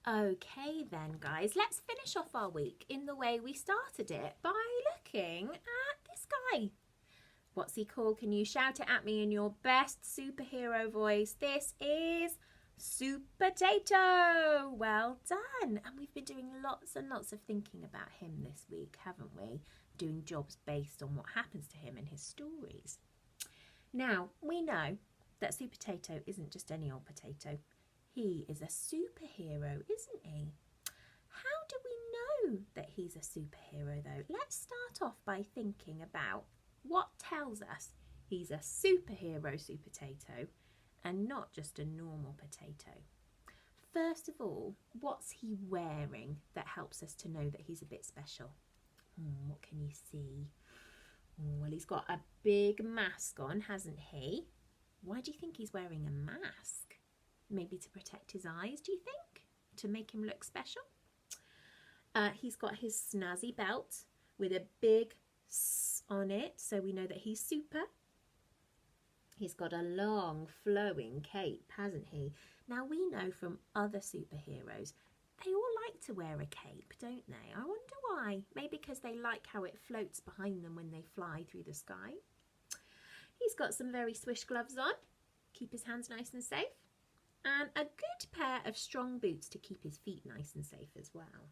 Okay then, guys, let's finish off our week in the way we started it by looking at this guy. What's he called? Can you shout it at me in your best superhero voice? This is Soup Potato. Well done. And we've been doing lots and lots of thinking about him this week, haven't we? Doing jobs based on what happens to him in his stories. Now, we know that Soup Potato isn't just any old potato. He is a superhero, isn't he? How do we know that he's a superhero though? Let's start off by thinking about what tells us he's a superhero Soup Potato and not just a normal potato. First of all, what's he wearing that helps us to know that he's a bit special? What can you see? Well, he's got a big mask on, hasn't he? Why do you think he's wearing a mask? Maybe to protect his eyes, do you think? To make him look special? He's got his snazzy belt with a big S on it, so we know that he's super. He's got a long flowing cape, hasn't he? Now we know from other superheroes, they all like to wear a cape, don't they? I wonder why. Maybe because they like how it floats behind them when they fly through the sky. He's got some very swish gloves on, keep his hands nice and safe. And a good pair of strong boots to keep his feet nice and safe as well.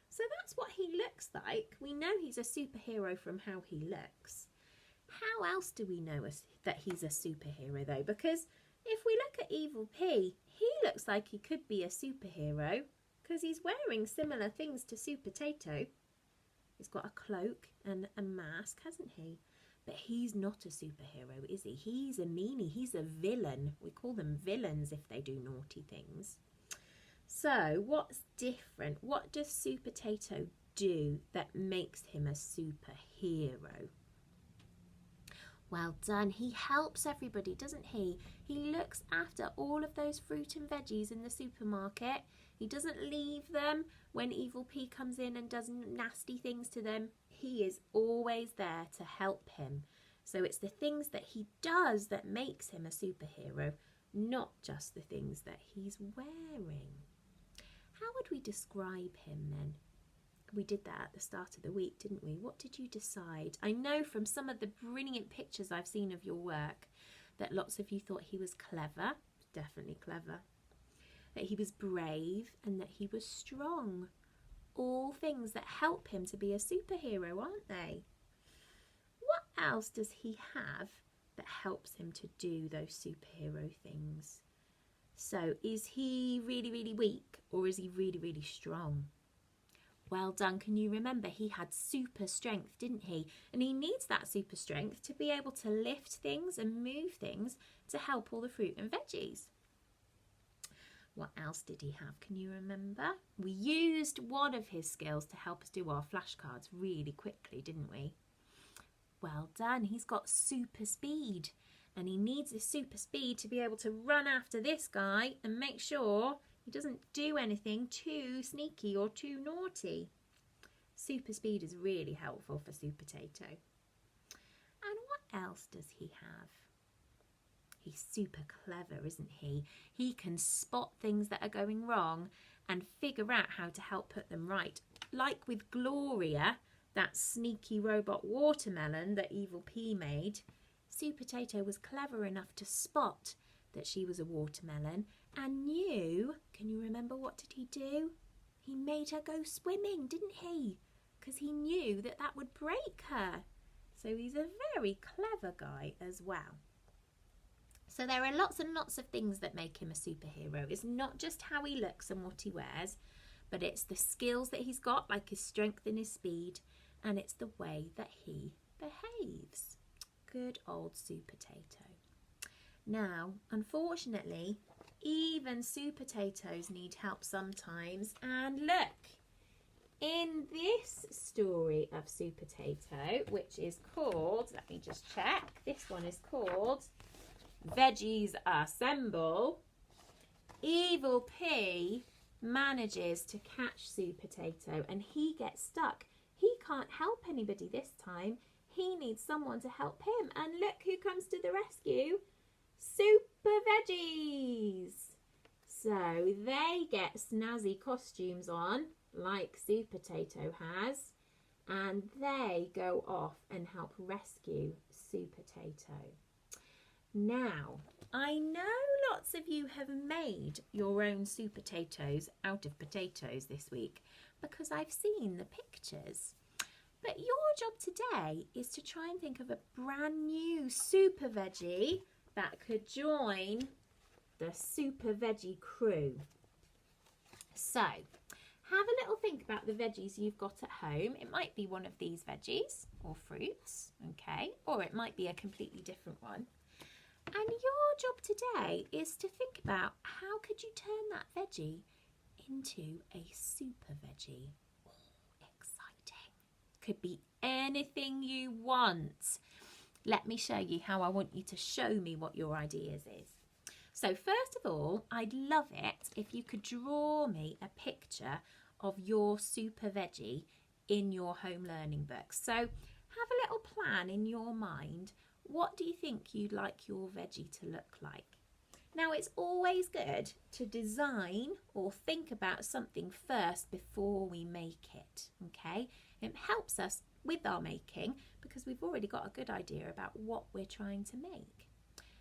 So that's what he looks like. We know he's a superhero from how he looks. How else do we know that he's a superhero though? Because if we look at Evil P, he looks like he could be a superhero because he's wearing similar things to Soup Potato. He's got a cloak and a mask, hasn't he? But he's not a superhero, is he? He's a meanie. He's a villain. We call them villains if they do naughty things. So what's different? What does Soup Potato do that makes him a superhero? Well done. He helps everybody, doesn't he? He looks after all of those fruit and veggies in the supermarket. He doesn't leave them when Evil P comes in and does nasty things to them. He is always there to help him. So it's the things that he does that makes him a superhero, not just the things that he's wearing. How would we describe him then? We did that at the start of the week, didn't we? What did you decide? I know from some of the brilliant pictures I've seen of your work that lots of you thought he was clever, definitely clever, that he was brave and that he was strong. All things that help him to be a superhero, aren't they? What else does he have that helps him to do those superhero things? So is he really, really weak or is he really, really strong? Well done. Can you remember he had super strength, didn't he? And he needs that super strength to be able to lift things and move things to help all the fruit and veggies. What else did he have? Can you remember? We used one of his skills to help us do our flashcards really quickly, didn't we? Well done. He's got super speed and he needs this super speed to be able to run after this guy and make sure he doesn't do anything too sneaky or too naughty. Super speed is really helpful for Soup Potato. And what else does he have? He's super clever, isn't he? He can spot things that are going wrong and figure out how to help put them right. Like with Gloria, that sneaky robot watermelon that Evil P made, Soup Potato was clever enough to spot that she was a watermelon and knew, can you remember what did he do? He made her go swimming, didn't he? Because he knew that that would break her. So he's a very clever guy as well. So there are lots and lots of things that make him a superhero. It's not just how he looks and what he wears, but it's the skills that he's got, like his strength and his speed, and it's the way that he behaves. Good old Soup Potato. Now, unfortunately, even Soup Potatoes need help sometimes. And look, in this story of Soup Potato, which is called, let me just check, this one is called Veggies Assemble, Evil P manages to catch Soup Potato and he gets stuck. He can't help anybody this time. He needs someone to help him. And look who comes to the rescue. Super Veggies. So they get snazzy costumes on, like Supertato has, and they go off and help rescue Supertato. Now, I know lots of you have made your own Supertatoes out of potatoes this week because I've seen the pictures. But your job today is to try and think of a brand new super veggie that could join the super veggie crew. So, have a little think about the veggies you've got at home. It might be one of these veggies or fruits, okay? Or it might be a completely different one. And your job today is to think about how could you turn that veggie into a super veggie. Oh, exciting. Could be anything you want. Let me show you how I want you to show me what your ideas is. So first of all, I'd love it if you could draw me a picture of your super veggie in your home learning book. So have a little plan in your mind. What do you think you'd like your veggie to look like? Now, it's always good to design or think about something first before we make it, okay? It helps us with our making because we've already got a good idea about what we're trying to make.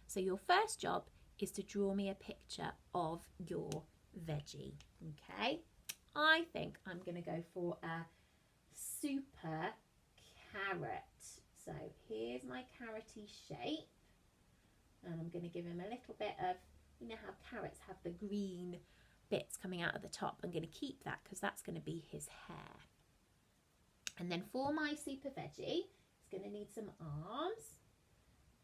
So your first job is to draw me a picture of your veggie, okay? I think I'm going to go for a super carrot. So here's my carroty shape, and I'm going to give him a little bit of, you know how carrots have the green bits coming out of the top. I'm going to keep that because that's going to be his hair. And then for my super veggie, he's going to need some arms.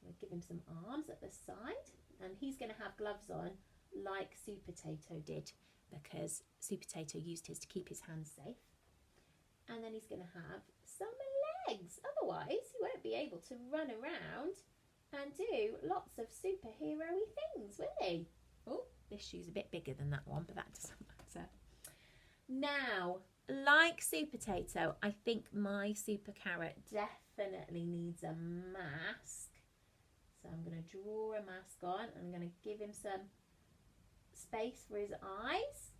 I'm going to give him some arms at the side. And he's going to have gloves on like Supertato did because Supertato used his to keep his hands safe. And then he's going to have some legs. Otherwise, he won't be able to run around and do lots of superhero-y things, will he? Oh, this shoe's a bit bigger than that one, but that doesn't matter. Now, like Supertato, I think my super carrot definitely needs a mask. So I'm going to draw a mask on and I'm going to give him some space for his eyes.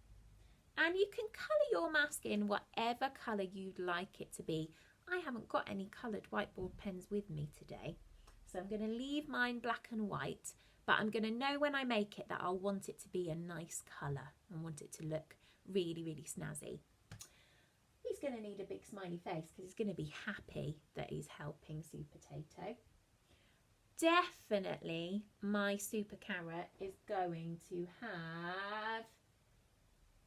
And you can colour your mask in whatever colour you'd like it to be. I haven't got any coloured whiteboard pens with me today. So I'm going to leave mine black and white, but I'm going to know when I make it that I'll want it to be a nice colour and want it to look really, really snazzy. He's going to need a big smiley face because he's going to be happy that he's helping Supertato. Definitely my super carrot is going to have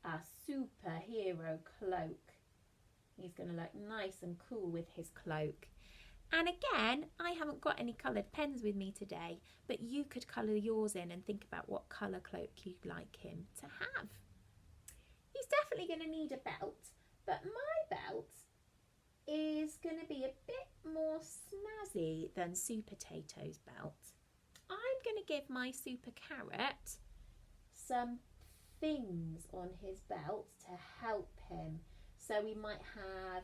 a superhero cloak. He's going to look nice and cool with his cloak. And again, I haven't got any coloured pens with me today, but you could colour yours in and think about what colour cloak you'd like him to have. He's definitely going to need a belt, but my belt is going to be a bit more snazzy than Supertato's belt. I'm going to give my super carrot some things on his belt to help him. So he might have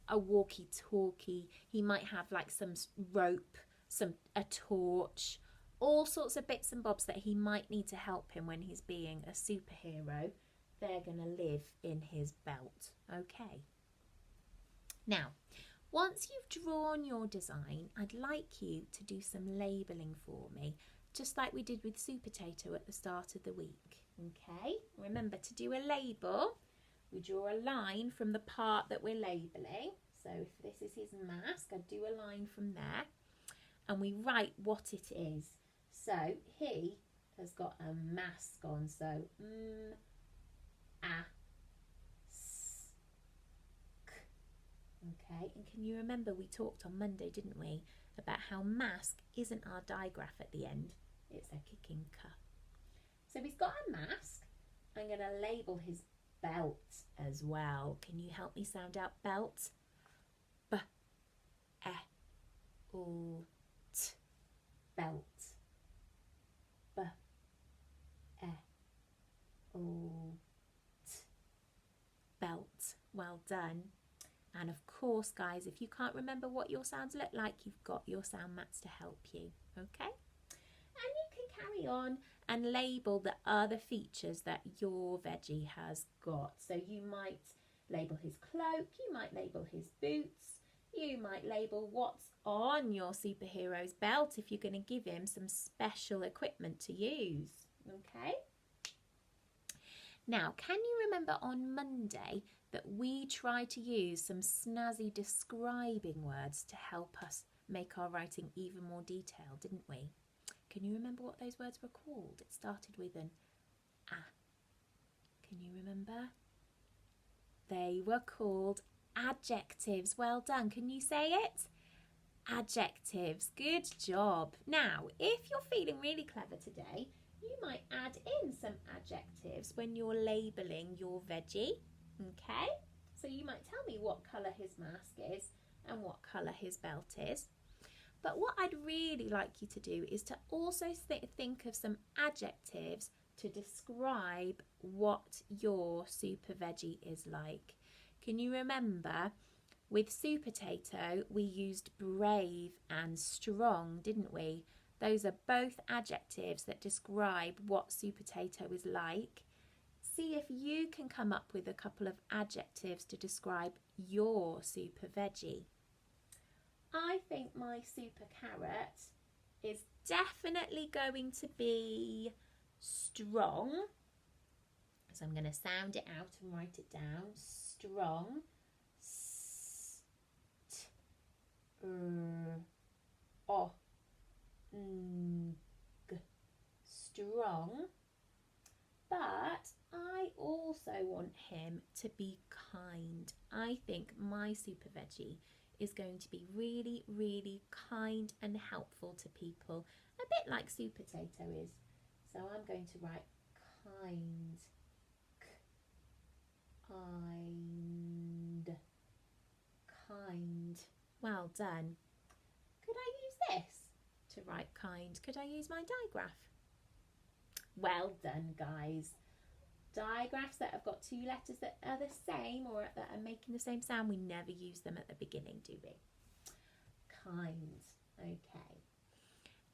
a walkie-talkie, he might have like some rope, a torch, all sorts of bits and bobs that he might need to help him when he's being a superhero. They're going to live in his belt, okay? Now, once you've drawn your design, I'd like you to do some labelling for me, just like we did with Supertato at the start of the week, okay? Remember to do a label. We draw a line from the part that we're labelling. So if this is his mask, I'd do a line from there. And we write what it is. So he has got a mask on. So okay, and can you remember we talked on Monday, didn't we, about how mask isn't our digraph at the end, it's a kicking K. So he's got a mask. I'm going to label his belt as well. Can you help me sound out belt? B-E-L-T. Belt. B-E-L-T. Belt. Well done. And of course, guys, if you can't remember what your sounds look like, you've got your sound mats to help you, okay? And you can carry on and label the other features that your veggie has got. So you might label his cloak, you might label his boots, you might label what's on your superhero's belt if you're going to give him some special equipment to use. Okay? Now, can you remember on Monday that we tried to use some snazzy describing words to help us make our writing even more detailed, didn't we? Can you remember what those words were called? It started with an A. Can you remember? They were called adjectives. Well done. Can you say it? Adjectives. Good job. Now, if you're feeling really clever today, you might add in some adjectives when you're labelling your veggie. Okay? So you might tell me what colour his mask is and what colour his belt is. But what I'd really like you to do is to also think of some adjectives to describe what your super veggie is like. Can you remember with Supertato we used brave and strong, didn't we? Those are both adjectives that describe what Supertato is like. See if you can come up with a couple of adjectives to describe your super veggie. I think my super carrot is definitely going to be strong. So I'm going to sound it out and write it down. Strong. Strong. But I also want him to be kind. I think my super veggie is going to be really, really kind and helpful to people, a bit like Supertato is. So I'm going to write kind. Kind. Well done. Could I use this to write kind? Could I use my digraph? Well done, guys. Digraphs that have got two letters that are the same or that are making the same sound, we never use them at the beginning, do we? Kind. Okay.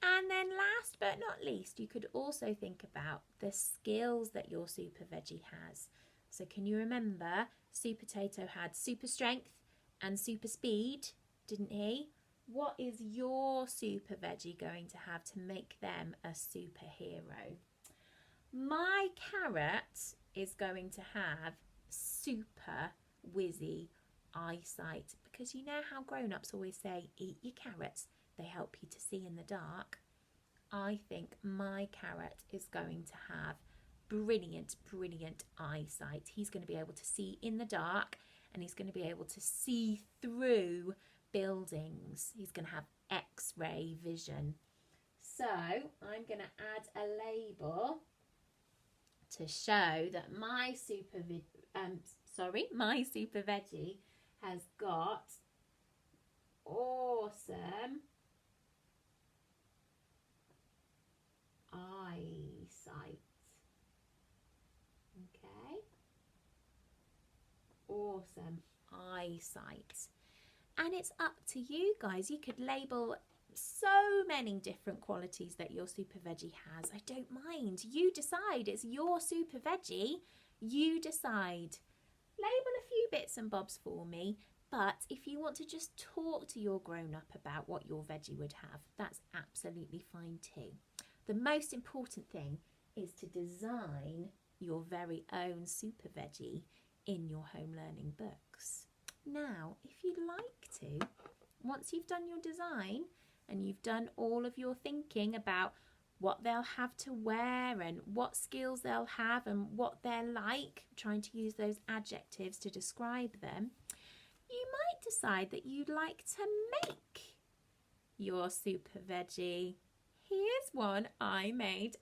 And then last but not least, you could also think about the skills that your super veggie has. So can you remember Supertato had super strength and super speed, didn't he? What is your super veggie going to have to make them a superhero? My carrot is going to have super whizzy eyesight, because you know how grown-ups always say, eat your carrots, they help you to see in the dark. I think my carrot is going to have brilliant, brilliant eyesight. He's going to be able to see in the dark and he's going to be able to see through buildings. He's going to have X-ray vision. So I'm going to add a label to show that my super veggie has got awesome eyesight. Okay, awesome eyesight. And it's up to you guys. You could label so many different qualities that your super veggie has. I don't mind. You decide. It's your super veggie. You decide. Label a few bits and bobs for me, but if you want to just talk to your grown-up about what your veggie would have, that's absolutely fine too. The most important thing is to design your very own super veggie in your home learning books. Now, if you'd like to, once you've done your design and you've done all of your thinking about what they'll have to wear and what skills they'll have and what they're like, trying to use those adjectives to describe them, you might decide that you'd like to make your super veggie. Here's one I made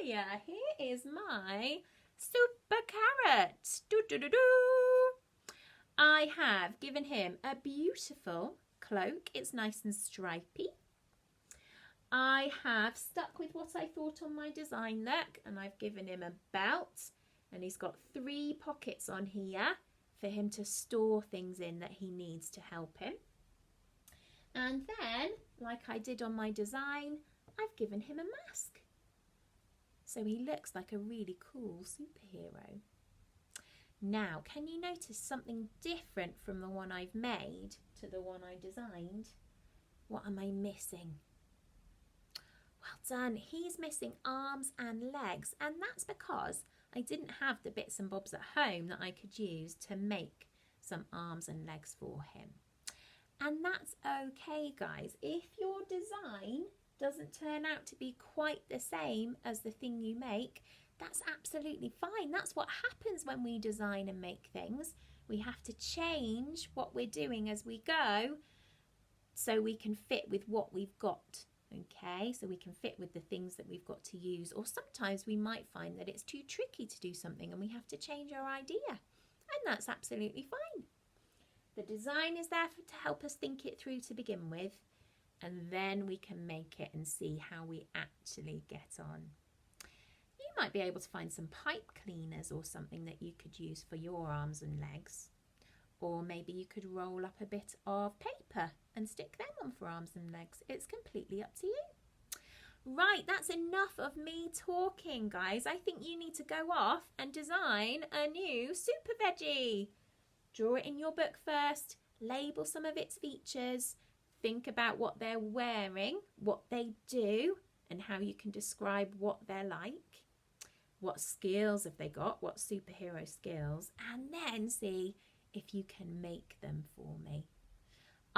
earlier. Here is my super carrot. I have given him a beautiful cloak. It's nice and stripy. I have stuck with what I thought on my design look, and I've given him a belt, and he's got 3 pockets on here for him to store things in that he needs to help him. And then, like I did on my design, I've given him a mask. So he looks like a really cool superhero. Now, can you notice something different from the one I've made to the one I designed? What am I missing? Well done. He's missing arms and legs, and that's because I didn't have the bits and bobs at home that I could use to make some arms and legs for him. And that's okay, guys. If your design doesn't turn out to be quite the same as the thing you make, that's absolutely fine. That's what happens when we design and make things. We have to change what we're doing as we go so we can fit with what we've got. Okay, so we can fit with the things that we've got to use, or sometimes we might find that it's too tricky to do something and we have to change our idea, and that's absolutely fine. The design is there to help us think it through to begin with, and then we can make it and see how we actually get on. You might be able to find some pipe cleaners or something that you could use for your arms and legs, or maybe you could roll up a bit of paper and stick them on for arms and legs. It's completely up to you. Right, that's enough of me talking, guys. I think you need to go off and design a new super veggie. Draw it in your book first, label some of its features, think about what they're wearing, what they do, and how you can describe what they're like. What skills have they got? What superhero skills? And then see if you can make them for me.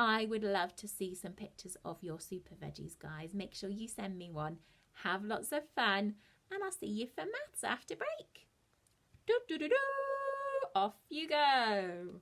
I would love to see some pictures of your super veggies, guys. Make sure you send me one. Have lots of fun, and I'll see you for maths after break. Off you go.